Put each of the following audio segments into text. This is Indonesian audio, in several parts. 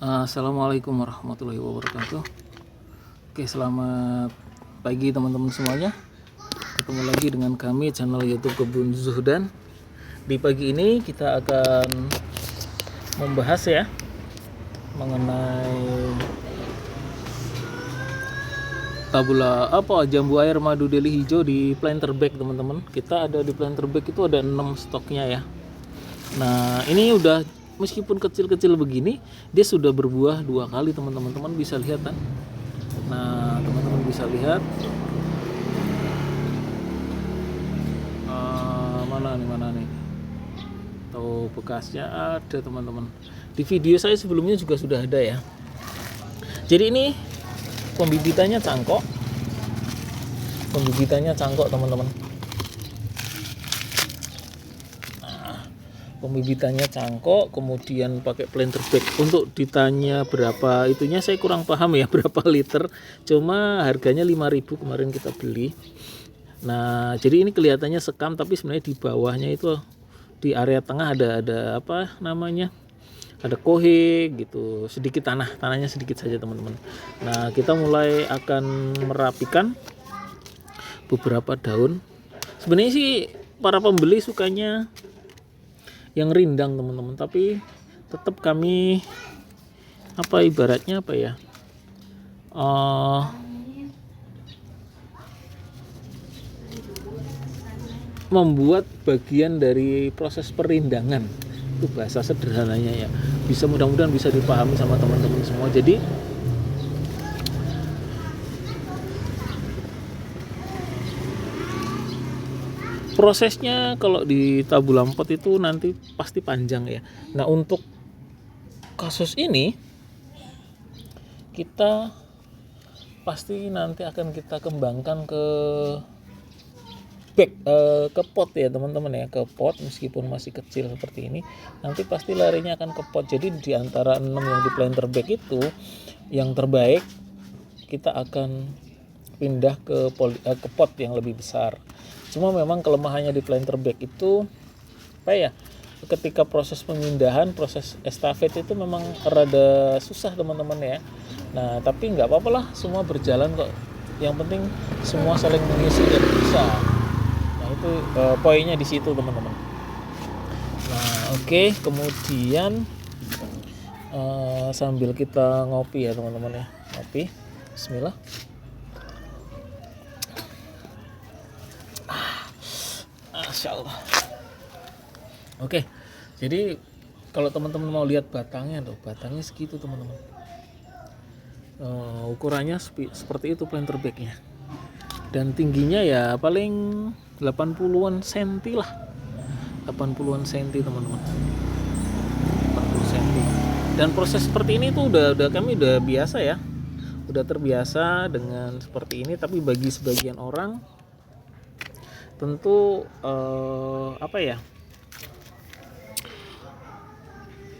Assalamualaikum warahmatullahi wabarakatuh. Oke, selamat pagi teman-teman semuanya. Ketemu lagi dengan kami channel YouTube Kebun Zuhdan. Di pagi ini kita akan membahas ya mengenai tabula jambu air madu deli hijau di planter bag, teman-teman. Kita ada di planter bag itu ada 6 stoknya ya. Nah, ini udah meskipun kecil-kecil begini, dia sudah berbuah 2 kali, teman-teman. Teman bisa lihat kan? Nah, teman-teman bisa lihat. Mana nih? Tuh, bekasnya ada, teman-teman. Di video saya sebelumnya juga sudah ada ya. Jadi ini pembibitannya cangkok. Teman-teman. Pembibitannya cangkok, kemudian pakai planter bag. Untuk ditanya berapa itunya saya kurang paham ya, berapa liter. Cuma harganya 5.000 kemarin kita beli. Nah, jadi ini kelihatannya sekam, tapi sebenarnya di bawahnya itu di area tengah ada apa namanya? Ada kohe gitu, sedikit tanahnya sedikit saja, teman-teman. Nah, kita mulai akan merapikan beberapa daun. Sebenarnya sih para pembeli sukanya yang rindang, teman-teman, tapi tetap kami ibaratnya membuat bagian dari proses perindangan, itu bahasa sederhananya ya, mudah-mudahan bisa dipahami sama teman-teman semua. Jadi prosesnya kalau di tabulam pot itu nanti pasti panjang ya. Nah, untuk kasus ini kita pasti nanti akan kita kembangkan ke bag, ke pot ya teman-teman ya, ke pot. Meskipun masih kecil seperti ini, nanti pasti larinya akan ke pot. Jadi di antara 6 yang di planter bag itu, yang terbaik kita akan pindah ke pot yang lebih besar. Cuma memang kelemahannya di planter bag itu ketika proses pemindahan, proses estafet itu memang rada susah, teman-teman ya. Nah, tapi nggak apa-apa lah, semua berjalan kok. Yang penting semua saling mengisi dan bisa. Nah, itu poinnya di situ, teman-teman. Nah, oke. Kemudian sambil kita ngopi ya, teman-teman ya. Ngopi. Bismillah. Masya Allah. Oke, jadi kalau teman-teman mau lihat batangnya segitu, teman-teman. Ukurannya seperti itu planter bagnya, dan tingginya ya paling 80-an cm lah, 80-an cm, teman-teman. 80 cm. Dan proses seperti ini tuh kami udah biasa ya, udah terbiasa dengan seperti ini. Tapi bagi sebagian orang tentu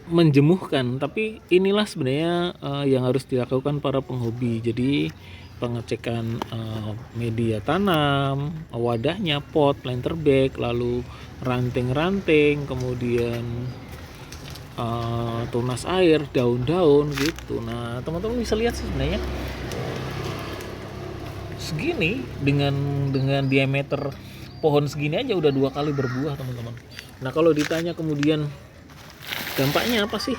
menjemuhkan, tapi inilah sebenarnya yang harus dilakukan para penghobi. Jadi pengecekan media tanam, wadahnya, pot, planter bag, lalu ranting-ranting, kemudian tunas air, daun-daun gitu. Nah, teman-teman bisa lihat sebenarnya segini dengan diameter pohon segini aja udah 2 kali berbuah, teman-teman. Nah, kalau ditanya kemudian dampaknya apa sih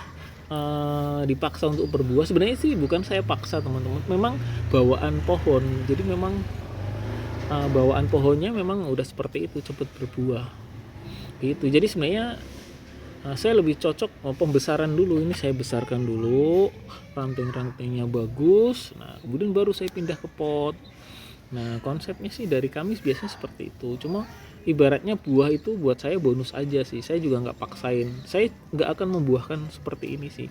dipaksa untuk berbuah, sebenarnya sih bukan saya paksa, teman-teman. Memang bawaan pohon, jadi memang bawaan pohonnya memang udah seperti itu, cepat berbuah gitu. Jadi sebenarnya saya lebih cocok pembesaran dulu. Ini saya besarkan dulu, ranting-rantingnya bagus. Nah, kemudian baru saya pindah ke pot. Nah, konsepnya sih dari kami biasanya seperti itu. Cuma ibaratnya buah itu buat saya bonus aja sih. Saya juga nggak paksain. Saya nggak akan membuahkan seperti ini sih.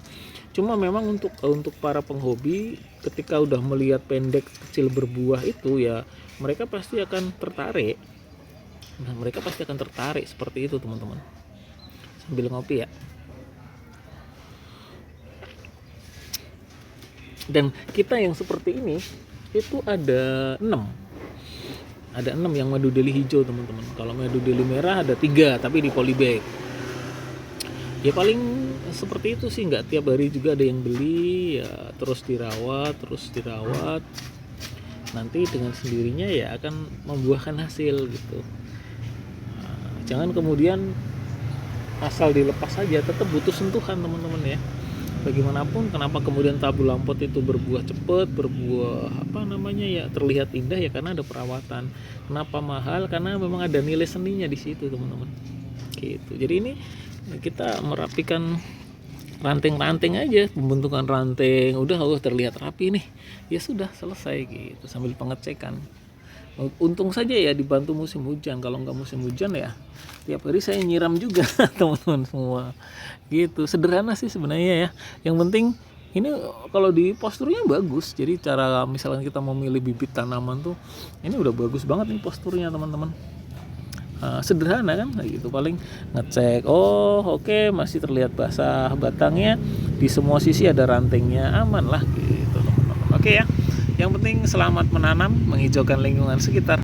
Cuma memang untuk para penghobi, ketika udah melihat pendek kecil berbuah itu ya, mereka pasti akan tertarik. Nah, mereka pasti akan tertarik seperti itu, teman-teman. Sambil ngopi ya. Dan kita yang seperti ini itu ada 6 yang madu deli hijau, teman-teman. Kalau madu deli merah ada 3, tapi di polybag. Ya paling seperti itu sih, nggak tiap hari juga ada yang beli ya, terus dirawat nanti dengan sendirinya ya akan membuahkan hasil gitu. Jangan kemudian asal dilepas saja, tetap butuh sentuhan teman-teman ya. Bagaimanapun kenapa kemudian tabu lampot itu berbuah cepat, berbuah terlihat indah ya karena ada perawatan. Kenapa mahal? Karena memang ada nilai seninya di situ teman-teman. Gitu. Jadi ini kita merapikan ranting-ranting aja, pembentukan ranting, udah terlihat rapi nih. Ya sudah selesai gitu sambil pengecekan. Untung saja ya dibantu musim hujan. Kalau nggak musim hujan ya tiap hari saya nyiram juga teman-teman semua gitu. Sederhana sih sebenarnya ya, yang penting ini kalau di posturnya bagus. Jadi cara misalkan kita memilih bibit tanaman tuh ini udah bagus banget nih posturnya teman-teman. Sederhana kan gitu, paling ngecek oke, masih terlihat basah batangnya, di semua sisi ada rantingnya, aman lah gitu teman-teman. Oke ya, yang penting selamat menanam, menghijaukan lingkungan sekitar.